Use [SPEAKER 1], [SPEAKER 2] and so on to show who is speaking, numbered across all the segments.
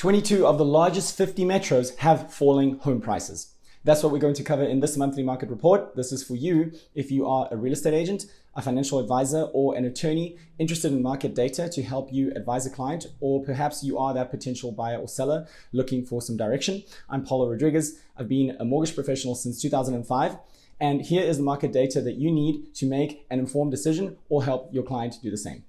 [SPEAKER 1] 22 of the largest 50 metros have falling home prices. That's what we're going to cover in this monthly market report. This is for you if you are a real estate agent, a financial advisor, or an attorney interested in market data to help you advise a client, or perhaps you are that potential buyer or seller looking for some direction. I'm Paulo Rodriguez. I've been a mortgage professional since 2005. And here is the market data that you need to make an informed decision or help your client do the same.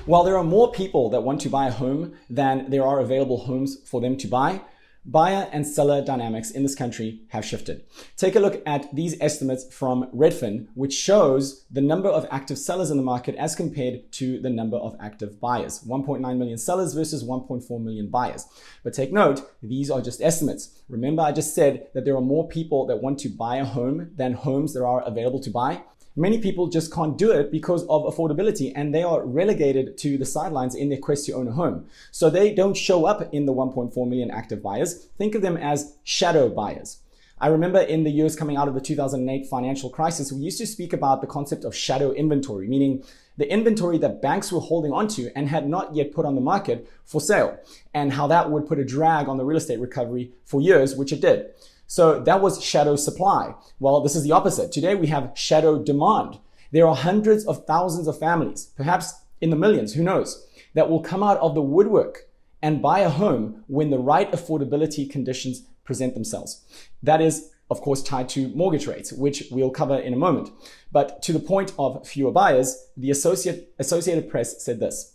[SPEAKER 1] While there are more people that want to buy a home than there are available homes for them to buy, buyer and seller dynamics in this country have shifted. Take a look at these estimates from Redfin, which shows the number of active sellers in the market as compared to the number of active buyers. 1.9 million sellers versus 1.4 million buyers. But take note, these are just estimates. Remember, I just said that there are more people that want to buy a home than homes there are available to buy. Many people just can't do it because of affordability, and they are relegated to the sidelines in their quest to own a home. So they don't show up in the 1.4 million active buyers. Think of them as shadow buyers. I remember in the years coming out of the 2008 financial crisis, we used to speak about the concept of shadow inventory, meaning the inventory that banks were holding onto and had not yet put on the market for sale, and how that would put a drag on the real estate recovery for years, which it did. So that was shadow supply. Well, this is the opposite. Today we have shadow demand. There are hundreds of thousands of families, perhaps in the millions, who knows, that will come out of the woodwork and buy a home when the right affordability conditions present themselves. That is, of course, tied to mortgage rates, which we'll cover in a moment. But to the point of fewer buyers, the Associated Press said this: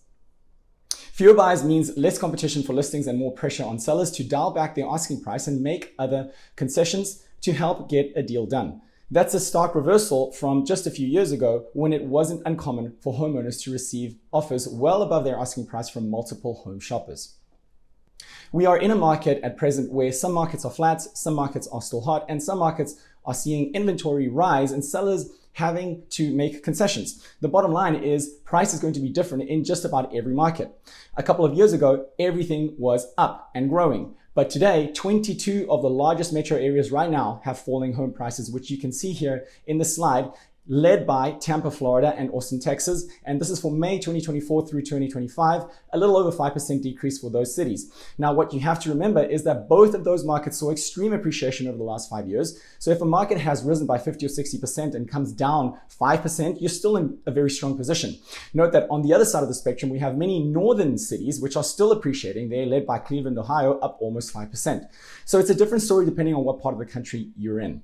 [SPEAKER 1] fewer buyers means less competition for listings and more pressure on sellers to dial back their asking price and make other concessions to help get a deal done. That's a stark reversal from just a few years ago when it wasn't uncommon for homeowners to receive offers well above their asking price from multiple home shoppers. We are in a market at present where some markets are flat, some markets are still hot, and some markets are seeing inventory rise and sellers having to make concessions. The bottom line is price is going to be different in just about every market. A couple of years ago, everything was up and growing. But today, 22 of the largest metro areas right now have falling home prices, which you can see here in the slide, led by Tampa, Florida, and Austin, Texas. And this is for May 2024 through 2025, a little over 5% decrease for those cities. Now, what you have to remember is that both of those markets saw extreme appreciation over the last 5 years. So if a market has risen by 50 or 60% and comes down 5%, you're still in a very strong position. Note that on the other side of the spectrum, we have many northern cities which are still appreciating. They're led by Cleveland, Ohio, up almost 5%. So it's a different story depending on what part of the country you're in.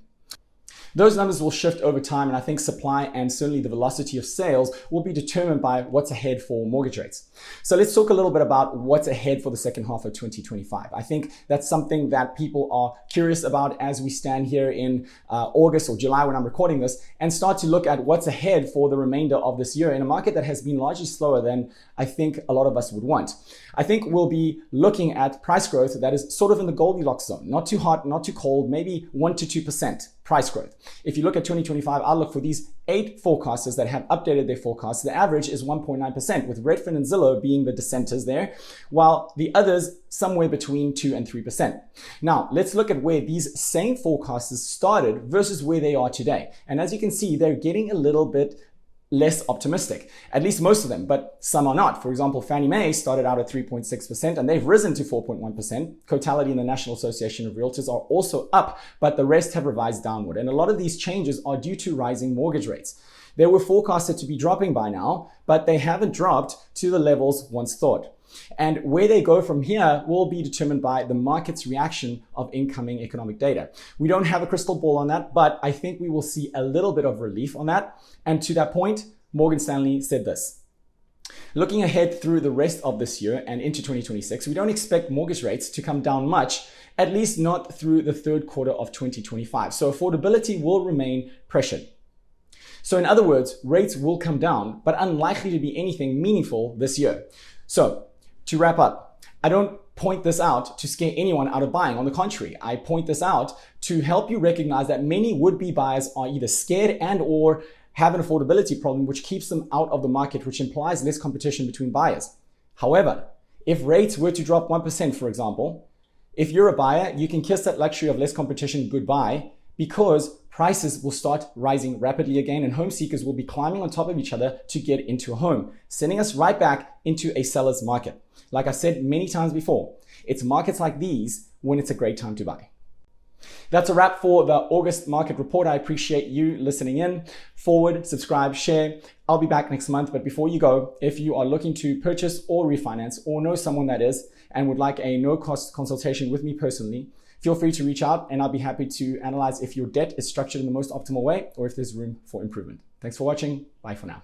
[SPEAKER 1] Those numbers will shift over time, and I think supply and certainly the velocity of sales will be determined by what's ahead for mortgage rates. So let's talk a little bit about what's ahead for the second half of 2025. I think that's something that people are curious about as we stand here in August or July when I'm recording this, and start to look at what's ahead for the remainder of this year in a market that has been largely slower than I think a lot of us would want. I think we'll be looking at price growth that is sort of in the Goldilocks zone, not too hot, not too cold, maybe 1 to 2% price growth. If you look at 2025 outlook for these 8 forecasters that have updated their forecasts, the average is 1.9%, with Redfin and Zillow being the dissenters there, while the others somewhere between 2 and 3%. Now, let's look at where these same forecasters started versus where they are today. And as you can see, they're getting a little bit less optimistic, at least most of them, but some are not. For example, Fannie Mae started out at 3.6% and they've risen to 4.1%. Cotality and the National Association of Realtors are also up, but the rest have revised downward. And a lot of these changes are due to rising mortgage rates. They were forecasted to be dropping by now, but they haven't dropped to the levels once thought. And where they go from here will be determined by the market's reaction of incoming economic data. We don't have a crystal ball on that, but I think we will see a little bit of relief on that. And to that point, Morgan Stanley said this: looking ahead through the rest of this year and into 2026, we don't expect mortgage rates to come down much, at least not through the third quarter of 2025. So affordability will remain pressured. So in other words, rates will come down, but unlikely to be anything meaningful this year. So to wrap up, I don't point this out to scare anyone out of buying. On the contrary, I point this out to help you recognize that many would-be buyers are either scared and or have an affordability problem, which keeps them out of the market, which implies less competition between buyers. However, if rates were to drop 1%, for example, if you're a buyer, you can kiss that luxury of less competition goodbye because prices will start rising rapidly again and home seekers will be climbing on top of each other to get into a home, sending us right back into a seller's market. Like I said many times before, it's markets like these when it's a great time to buy. That's a wrap for the August market report. I appreciate you listening in. Forward, subscribe, share. I'll be back next month. But before you go, if you are looking to purchase or refinance or know someone that is and would like a no-cost consultation with me personally, feel free to reach out and I'll be happy to analyze if your debt is structured in the most optimal way or if there's room for improvement. Thanks for watching. Bye for now.